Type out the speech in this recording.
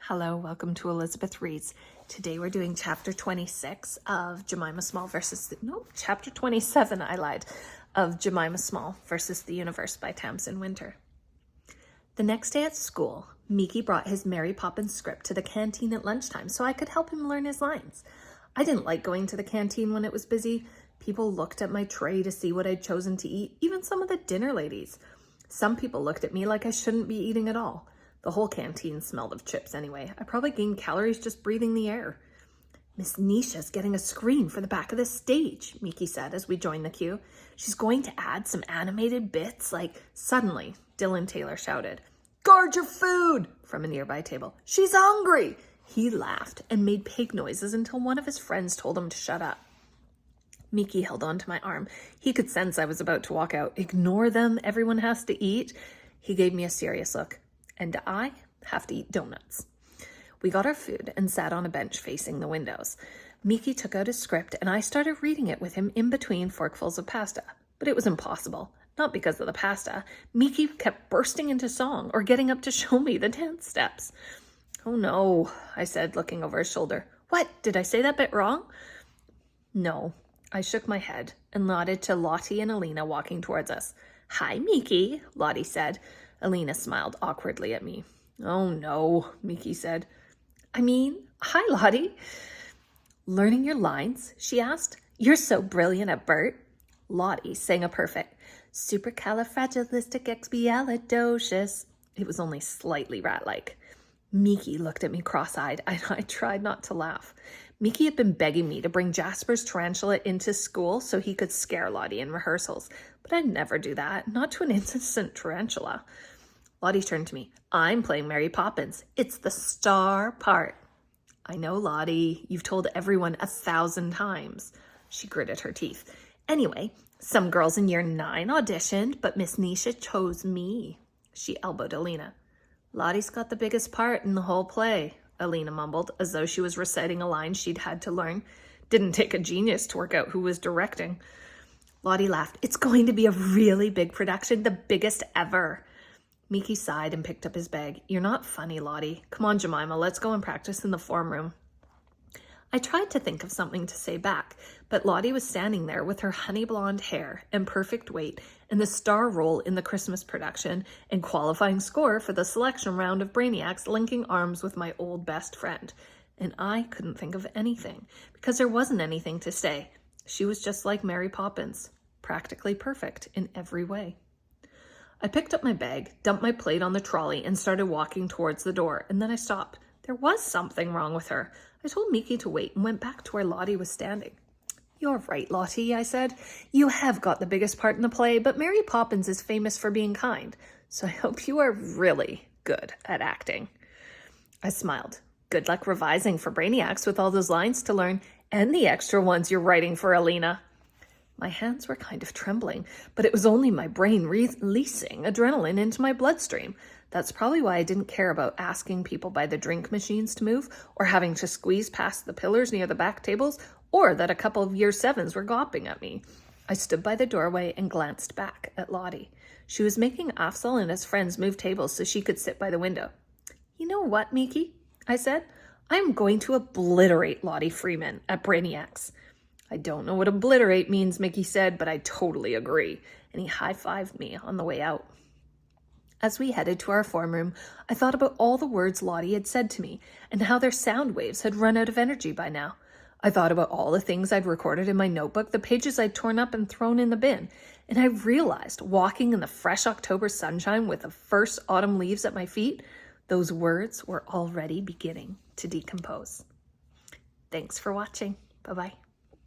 Hello, welcome to Elizabeth Reads. Today we're doing chapter 26 of Jemima Small chapter 27, I lied, of Jemima Small versus the Universe by Tamsin Winter. The next day at school, Mickey brought his Mary Poppins script to the canteen at lunchtime so I could help him learn his lines. I didn't like going to the canteen when it was busy. People looked at my tray to see what I'd chosen to eat, even some of the dinner ladies. Some people looked at me like I shouldn't be eating at all. The whole canteen smelled of chips anyway. I probably gained calories just breathing the air. Miss Nisha's getting a screen for the back of the stage, Mickey said as we joined the queue. She's going to add some animated bits like... Suddenly, Dylan Taylor shouted, "Guard your food!" from a nearby table. "She's hungry!" He laughed and made pig noises until one of his friends told him to shut up. Mickey held onto my arm. He could sense I was about to walk out. "Ignore them, everyone has to eat." He gave me a serious look. "And I have to eat donuts." We got our food and sat on a bench facing the windows. Mickey took out his script and I started reading it with him in between forkfuls of pasta. But it was impossible. Not because of the pasta. Mickey kept bursting into song or getting up to show me the dance steps. "Oh no," I said, looking over his shoulder. "What? Did I say that bit wrong?" "No." I shook my head and nodded to Lottie and Alina walking towards us. "Hi, Mickey," Lottie said. Alina smiled awkwardly at me. "Oh no," Mickey said. Hi, Lottie." "Learning your lines?" she asked. "You're so brilliant at Bert." Lottie sang a perfect supercalifragilisticexpialidocious. It was only slightly rat-like. Mickey looked at me cross-eyed, and I tried not to laugh. Mickey had been begging me to bring Jasper's tarantula into school so he could scare Lottie in rehearsals, but I'd never do that, not to an innocent tarantula. Lottie turned to me. "I'm playing Mary Poppins. It's the star part." "I know, Lottie. You've told everyone 1,000 times." She gritted her teeth. "Anyway, some girls in year 9 auditioned, but Miss Nisha chose me." She elbowed Alina. "Lottie's got the biggest part in the whole play," Alina mumbled, as though she was reciting a line she'd had to learn. Didn't take a genius to work out who was directing. Lottie laughed. "It's going to be a really big production, the biggest ever." Mickey sighed and picked up his bag. "You're not funny, Lottie. Come on, Jemima, let's go and practice in the form room." I tried to think of something to say back, but Lottie was standing there with her honey blonde hair and perfect weight and the star role in the Christmas production and qualifying score for the selection round of Brainiacs linking arms with my old best friend. And I couldn't think of anything because there wasn't anything to say. She was just like Mary Poppins, practically perfect in every way. I picked up my bag, dumped my plate on the trolley, and started walking towards the door, and then I stopped. There was something wrong with her. I told Mickey to wait and went back to where Lottie was standing. "You're right, Lottie," I said. "You have got the biggest part in the play, but Mary Poppins is famous for being kind, so I hope you are really good at acting." I smiled. "Good luck revising for Brainiacs with all those lines to learn, and the extra ones you're writing for Alina." My hands were kind of trembling, but it was only my brain releasing adrenaline into my bloodstream. That's probably why I didn't care about asking people by the drink machines to move, or having to squeeze past the pillars near the back tables, or that a couple of year 7s were gawping at me. I stood by the doorway and glanced back at Lottie. She was making Afzal and his friends move tables so she could sit by the window. "You know what, Mickey?" I said. "I'm going to obliterate Lottie Freeman at Brainiacs." "I don't know what obliterate means," Mickey said, "but I totally agree." And he high-fived me on the way out. As we headed to our form room, I thought about all the words Lottie had said to me and how their sound waves had run out of energy by now. I thought about all the things I'd recorded in my notebook, the pages I'd torn up and thrown in the bin, and I realized, walking in the fresh October sunshine with the first autumn leaves at my feet, those words were already beginning to decompose. Thanks for watching. Bye-bye.